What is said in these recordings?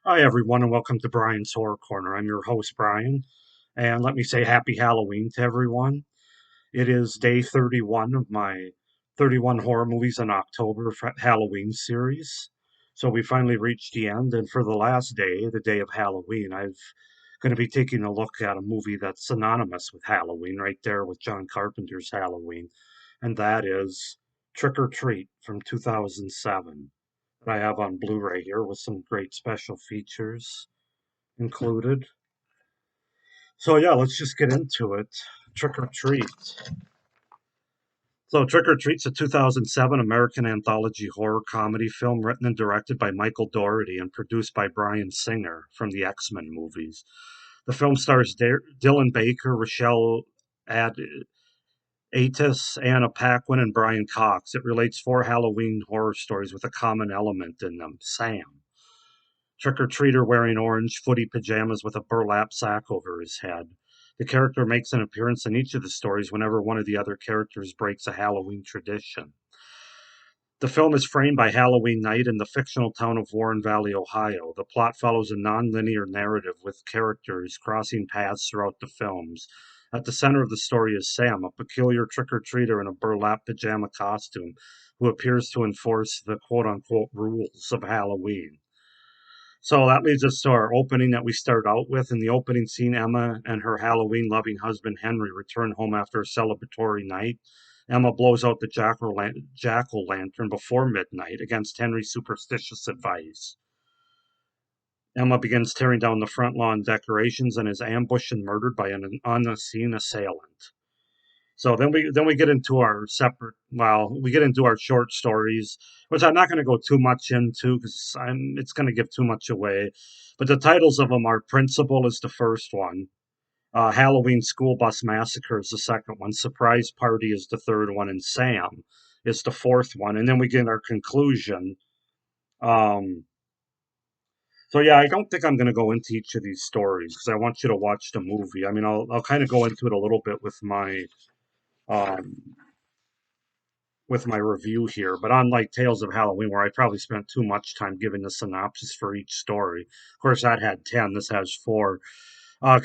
Hi, everyone, and welcome to Brian's Horror Corner. I'm your host, Brian, and let me say happy Halloween to everyone. It is day 31 of my 31 horror movies in October Halloween series. So we finally reached the end, and for the last day, the day of Halloween, I'm going to be taking a look at a movie that's synonymous with Halloween, right there with John Carpenter's Halloween, and that is Trick or Treat from 2007 that I have on Blu-ray here with some great special features included. So yeah, let's just get into it. Trick or Treat. So Trick or Treat's a 2007 American anthology horror comedy film written and directed by Michael Dougherty and produced by Bryan Singer from the X-Men movies. The film stars Dylan Baker, Rochelle Ad- Atis, Anna Paquin, and Brian Cox. It relates four Halloween horror stories with a common element in them: Sam, trick-or-treater wearing orange footy pajamas with a burlap sack over his head. The character makes an appearance in each of the stories whenever one of the other characters breaks a Halloween tradition. The film is framed by Halloween night in the fictional town of Warren Valley, Ohio. The plot follows a non-linear narrative with characters crossing paths throughout the films. At the center of the story is Sam, a peculiar trick-or-treater in a burlap pajama costume who appears to enforce the quote-unquote rules of Halloween. So that leads us to our opening that we start out with. In the opening scene, Emma and her Halloween loving husband Henry return home after a celebratory night. Emma blows out the jack o' lantern before midnight against Henry's superstitious advice. Emma begins tearing down the front lawn decorations and is ambushed and murdered by an unseen assailant. So then we get into our separate. Well, we get into our short stories, which I'm not going to go too much into because it's going to give too much away. But the titles of them are Principal is the first one, Halloween School Bus Massacre is the second one, Surprise Party is the third one, and Sam is the fourth one. And then we get our conclusion. Um, so yeah, I don't think I'm going to go into each of these stories because I want you to watch the movie. I mean, I'll kind of go into it a little bit um, with my review here, but unlike Tales of Halloween, where I probably spent too much time giving the synopsis for each story, of course, that had 10, this has 4.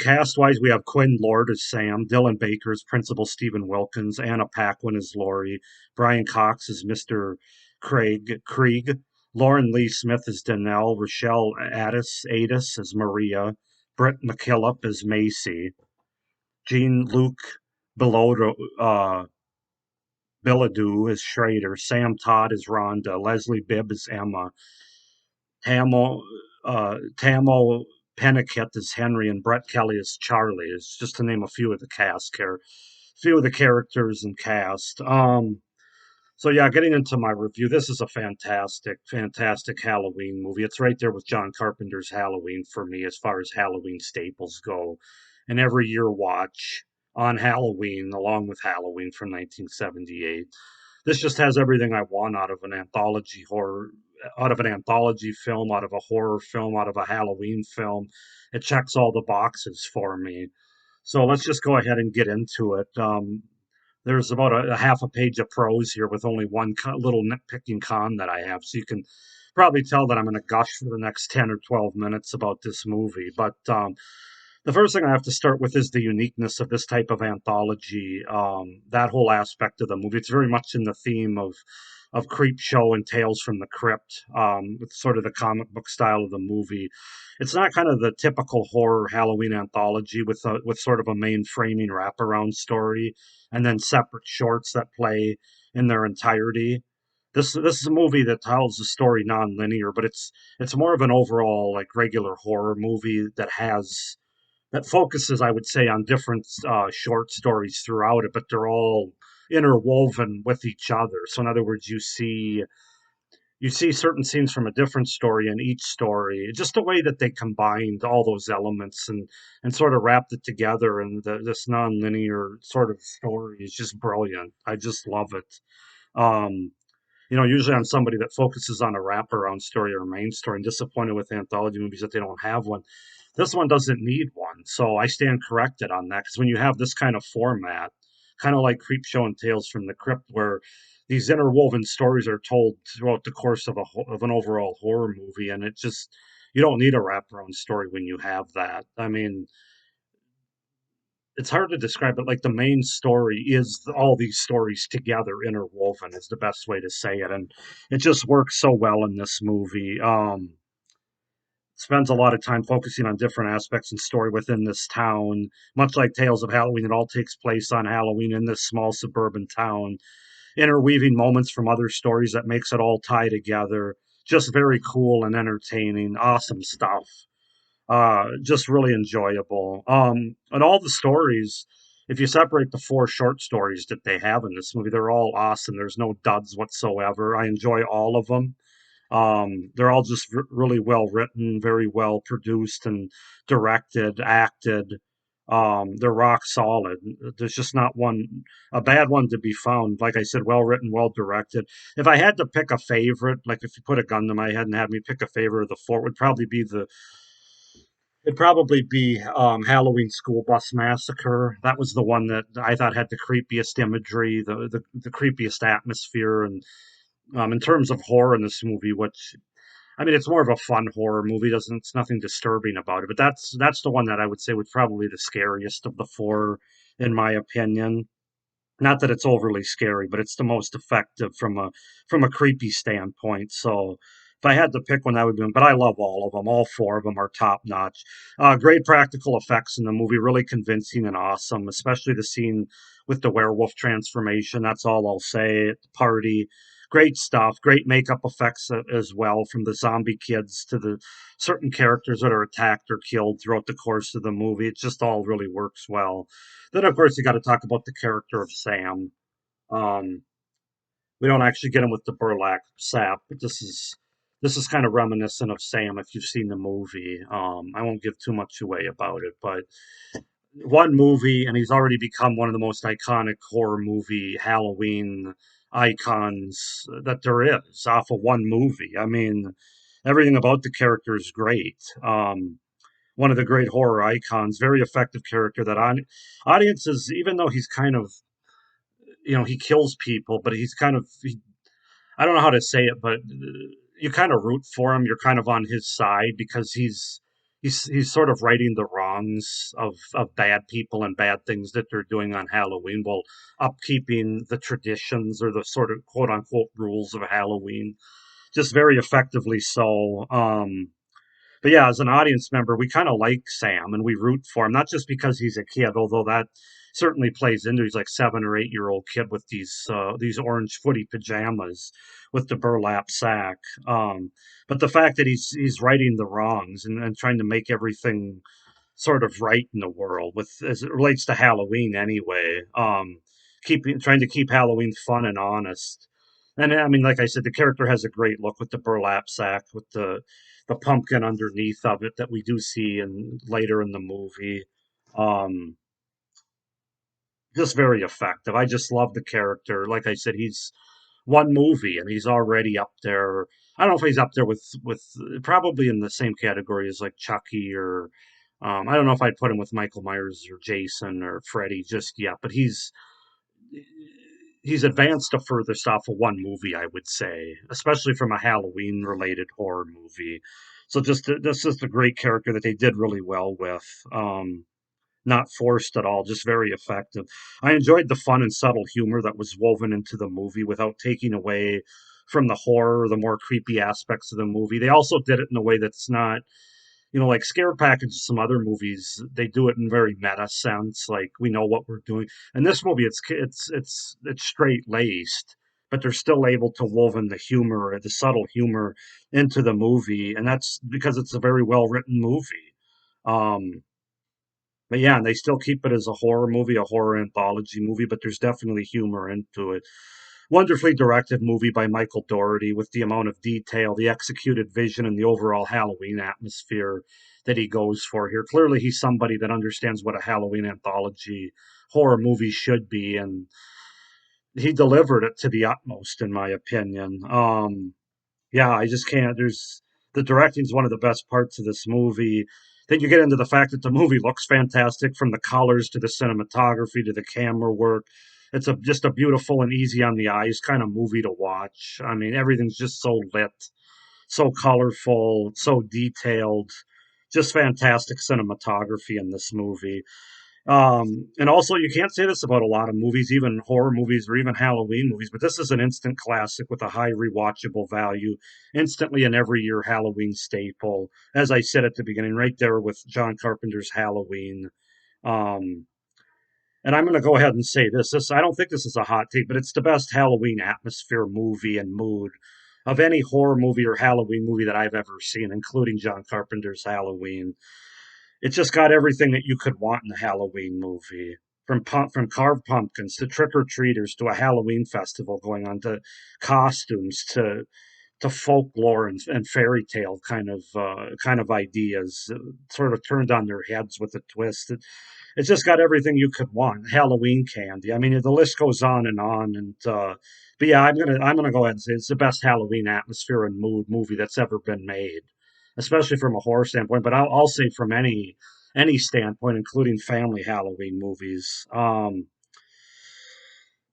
Cast wise, we have Quinn Lord as Sam, Dylan Baker as Principal Stephen Wilkins, Anna Paquin as Laurie, Brian Cox as Mr. Krieg, Lauren Lee Smith as Danelle, Rochelle Adis as Maria, Britt McKillop as Macy, Jean Luc Bellodo, Bilodeau as Schrader, Sam Todd as Rhonda, Leslie Bibb as Emma, Tamo Pennicott as Henry, and Brett Kelly as Charlie. Is just to name a few of the few of the characters and cast. So yeah, getting into my review, this is a fantastic Halloween movie. It's right there with John Carpenter's Halloween for me as far as Halloween staples go. And every year watch on Halloween, along with Halloween from 1978. This just has everything I want out of an anthology film, out of a horror film, out of a Halloween film. It checks all the boxes for me. So let's just go ahead and get into it. There's about a half a page of prose here with only one little nitpicking con that I have. So you can probably tell that I'm going to gush for the next 10 or 12 minutes about this movie. But the first thing I have to start with is the uniqueness of this type of anthology. That whole aspect of the movie. It's very much in the theme of Creep Show and Tales from the Crypt, with sort of the comic book style of the movie. It's not kind of the typical horror Halloween anthology with sort of a main framing wraparound story and then separate shorts that play in their entirety. This is a movie that tells the story non-linear, but it's more of an overall like regular horror movie that focuses, I would say, on different short stories throughout it, but they're all interwoven with each other. So, in other words, you see certain scenes from a different story in each story. Just the way that they combined all those elements and sort of wrapped it together, and this non-linear sort of story is just brilliant. I just love it. Um, usually I'm somebody that focuses on a wraparound story or a main story and disappointed with anthology movies that they don't have one. This one doesn't need one. So I stand corrected on that because when you have this kind of format, kind of like Creepshow and Tales from the Crypt, where these interwoven stories are told throughout the course of of an overall horror movie, and it just You don't need a wraparound story when you have that. I mean, it's hard to describe it. Like the main story is all these stories together, interwoven, is the best way to say it, and it just works so well in this movie. Spends a lot of time focusing on different aspects and story within this town. Much like Tales of Halloween, it all takes place on Halloween in this small suburban town, interweaving moments from other stories that makes it all tie together. Just very cool and entertaining. Awesome stuff. Just really enjoyable. And all the stories, if you separate the four short stories that they have in this movie, they're all awesome. There's no duds whatsoever. I enjoy all of them. They're all just really well written, very well produced and directed, acted. They're rock solid. There's just not a bad one to be found. Like I said, well written, well directed. If I had to pick a favorite, like if you put a gun to my head and had me pick a favorite of the four, it'd probably be Halloween School Bus Massacre. That was the one that I thought had the creepiest imagery, the creepiest atmosphere, and in terms of horror in this movie, which I mean, it's more of a fun horror movie. Doesn't It's nothing disturbing about it, but that's the one that I would say was probably the scariest of the four, in my opinion. Not that it's overly scary, but it's the most effective from a creepy standpoint. So if I had to pick one, that would be. But I love all of them. All four of them are top notch. Great practical effects in the movie, really convincing and awesome. Especially the scene with the werewolf transformation. That's all I'll say at the party. Great stuff. Great makeup effects as well, from the zombie kids to the certain characters that are attacked or killed throughout the course of the movie. It just all really works well. Then, of course, you got to talk about the character of Sam. Um, we don't actually get him with the burlap sap, but this is kind of reminiscent of Sam if you've seen the movie. I won't give too much away about it, but one movie, and he's already become one of the most iconic horror movie Halloween icons that there is off of one movie. I mean, everything about the character is great. One of the great horror icons, very effective character that audiences, even though he's kind of, he kills people, but he's kind of, I don't know how to say it, but you kind of root for him. You're kind of on his side because he's sort of righting the wrongs of bad people and bad things that they're doing on Halloween, while upkeeping the traditions or the sort of quote unquote rules of Halloween. Just very effectively so. But yeah, as an audience member, we kind of like Sam and we root for him, not just because he's a kid, although that certainly plays into. He's like 7 or 8 year old kid with these orange footy pajamas with the burlap sack. But the fact that he's righting the wrongs and trying to make everything sort of right in the world, with as it relates to Halloween anyway. Keeping Trying to keep Halloween fun and honest. And I mean, like I said, the character has a great look with the burlap sack, with the pumpkin underneath of it that we do see in later in the movie. Um, just very effective. I just love the character. Like I said, he's one movie and he's already up there. I don't know if he's up there with probably in the same category as like Chucky or I don't know if I'd put him with Michael Myers or Jason or Freddy just yet, but he's advanced to further stuff of one movie, I would say, especially from a Halloween related horror movie. So this is the great character that they did really well with. Not forced at all, just very effective. I enjoyed the fun and subtle humor that was woven into the movie without taking away from the horror, the more creepy aspects of the movie. They also did it in a way that's not, like Scare Package, some other movies, they do it in very meta sense, like we know what we're doing. In this movie, it's straight laced, but they're still able to woven the humor, the subtle humor, into the movie, and that's because it's a very well written movie. Um, but yeah, and they still keep it as a horror movie, a horror anthology movie, but there's definitely humor into it. Wonderfully directed movie by Michael Dougherty, with the amount of detail, the executed vision, and the overall Halloween atmosphere that he goes for here. Clearly, he's somebody that understands what a Halloween anthology horror movie should be, and he delivered it to the utmost, in my opinion. Yeah, I just can't. The directing is one of the best parts of this movie. Then you get into the fact that the movie looks fantastic, from the colors to the cinematography to the camera work. It's just a beautiful and easy on the eyes kind of movie to watch. I mean, everything's just so lit. so colorful, so detailed, just fantastic cinematography in this movie. And also, you can't say this about a lot of movies, even horror movies or even Halloween movies, but this is an instant classic with a high rewatchable value, instantly an every year Halloween staple. As I said at the beginning, right there with John Carpenter's Halloween. Um, and I'm going to go ahead and say this. I don't think this is a hot take, but it's the best Halloween atmosphere, movie, and mood of any horror movie or Halloween movie that I've ever seen, including John Carpenter's Halloween. It just got everything that you could want in a Halloween movie. From carved pumpkins to trick or treaters to a Halloween festival going on to costumes to folklore and fairy tale kind of ideas, sort of turned on their heads with a twist. It's just got everything you could want. Halloween candy. I mean, the list goes on and on. And but yeah, I'm gonna go ahead and say it's the best Halloween atmosphere and mood movie that's ever been made, especially from a horror standpoint. But I'll say from any standpoint, including family Halloween movies.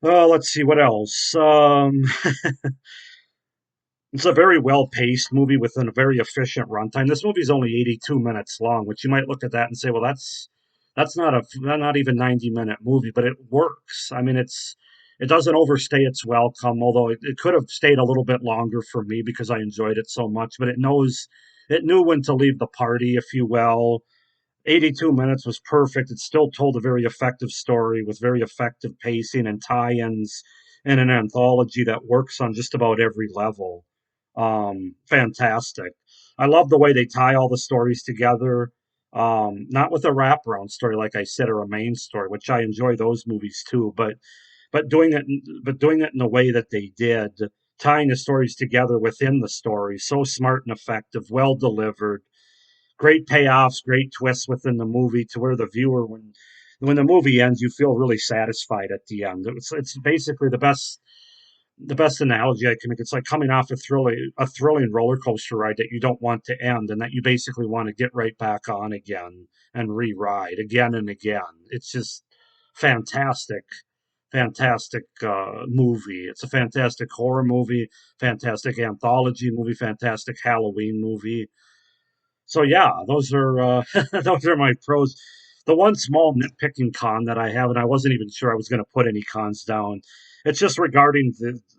Let's see what else. It's a very well paced movie within a very efficient runtime. This movie's only 82 minutes long, which you might look at that and say, well, that's not even 90-minute movie, but it works. I mean, it doesn't overstay its welcome, although it could have stayed a little bit longer for me because I enjoyed it so much. But it knew when to leave the party, if you will. 82 minutes was perfect. It still told a very effective story with very effective pacing and tie-ins and an anthology that works on just about every level. Fantastic. I love the way they tie all the stories together. Not with a wraparound story, like I said, or a main story, which I enjoy those movies too, but doing it in the way that they did, tying the stories together within the story, so smart and effective, well delivered, great payoffs, great twists within the movie to where the viewer, when the movie ends, you feel really satisfied at the end. It's basically the best analogy I can make. It's like coming off a thrilling roller coaster ride that you don't want to end, and that you basically want to get right back on again and re-ride again and again. It's just fantastic. Fantastic movie. It's a fantastic horror movie, fantastic anthology movie, fantastic Halloween movie. So yeah, those are those are my pros. The one small nitpicking con that I have, and I wasn't even sure I was going to put any cons down. It's just regarding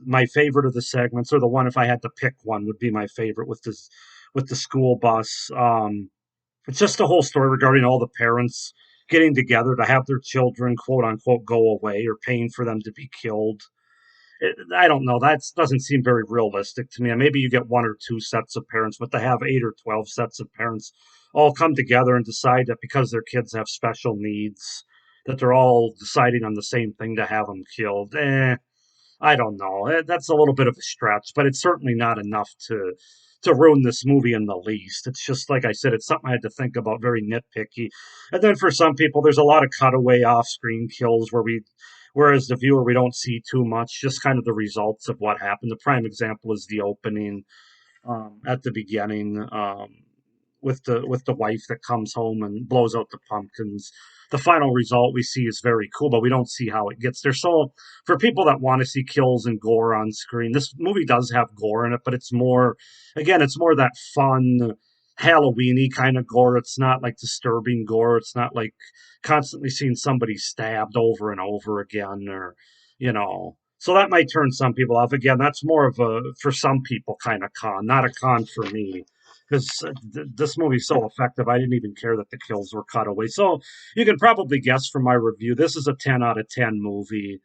my favorite of the segments, or the one if I had to pick one would be my favorite with the school bus. It's just the whole story regarding all the parents getting together to have their children quote unquote go away or paying for them to be killed. I don't know. That doesn't seem very realistic to me. And maybe you get one or two sets of parents, but to have 8 or 12 sets of parents all come together and decide that because their kids have special needs, that they're all deciding on the same thing to have them killed. I don't know. That's a little bit of a stretch, but it's certainly not enough to ruin this movie in the least. It's just like I said, it's something I had to think about, very nitpicky. And then for some people, there's a lot of cutaway off-screen kills whereas the viewer, we don't see too much, just kind of the results of what happened. The prime example is the opening at the beginning, with the wife that comes home and blows out the pumpkins. The final result we see is very cool, but we don't see how it gets there. So for people that want to see kills and gore on screen, this movie does have gore in it, but it's more that fun Halloweeny kind of gore. It's not like disturbing gore. It's not like constantly seeing somebody stabbed over and over again, or you know. So that might turn some people off. Again, that's more of a for some people kind of con, not a con for me, because this movie's so effective. I didn't even care that the kills were cut away. So you can probably guess from my review, this is a 10 out of 10 movie.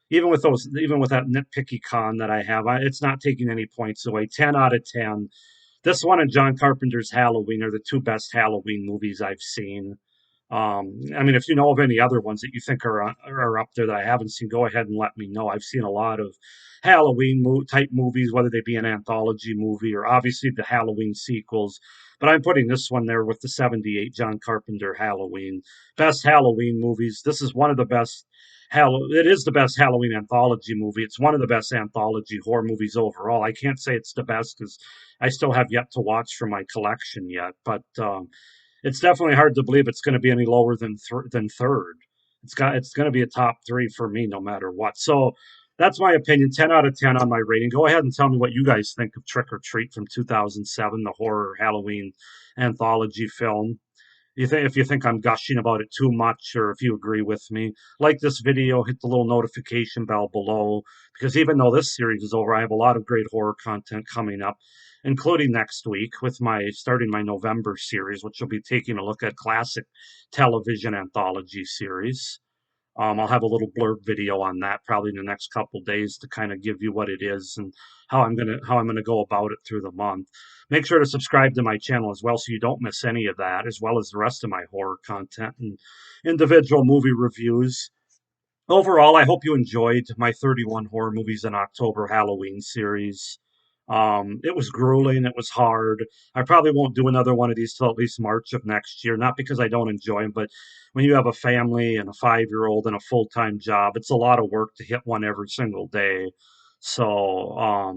Even with that nitpicky con that I have, it's not taking any points away. 10 out of 10. This one and John Carpenter's Halloween are the two best Halloween movies I've seen. I mean, if you know of any other ones that you think are up there that I haven't seen, go ahead and let me know. I've seen a lot of Halloween type movies, whether they be an anthology movie or obviously the Halloween sequels. But I'm putting this one there with the '78 John Carpenter Halloween. Best Halloween movies. This is one of the best. It is the best Halloween anthology movie. It's one of the best anthology horror movies overall. I can't say it's the best because I still have yet to watch from my collection yet, but it's definitely hard to believe it's going to be any lower than third. It's going to be a top three for me no matter what. So That's my opinion. 10 out of 10 on my rating. Go ahead and tell me what you guys think of Trick or Treat from 2007, the horror Halloween anthology film. If you think I'm gushing about it too much, or if you agree with me, like this video, hit the little notification bell below, because even though this series is over, I have a lot of great horror content coming up, including next week with my starting my November series, which will be taking a look at classic television anthology series. I'll have a little blurb video on that probably in the next couple days to kind of give you what it is and how I'm gonna go about it through the month. Make sure to subscribe to my channel as well so you don't miss any of that, as well as the rest of my horror content and individual movie reviews. Overall, I hope you enjoyed my 31 horror movies in October Halloween series. It was grueling, it was hard. I probably won't do another one of these till at least March of next year, not because I don't enjoy them, but when you have a family and a 5-year-old and a full-time job, it's a lot of work to hit one every single day. So,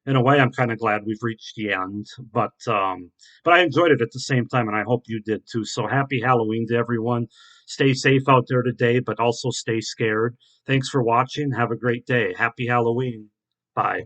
in a way, I'm kind of glad we've reached the end, but I enjoyed it at the same time, and I hope you did too. So happy Halloween to everyone. Stay safe out there today, but also stay scared. Thanks for watching. Have a great day. Happy Halloween. Bye.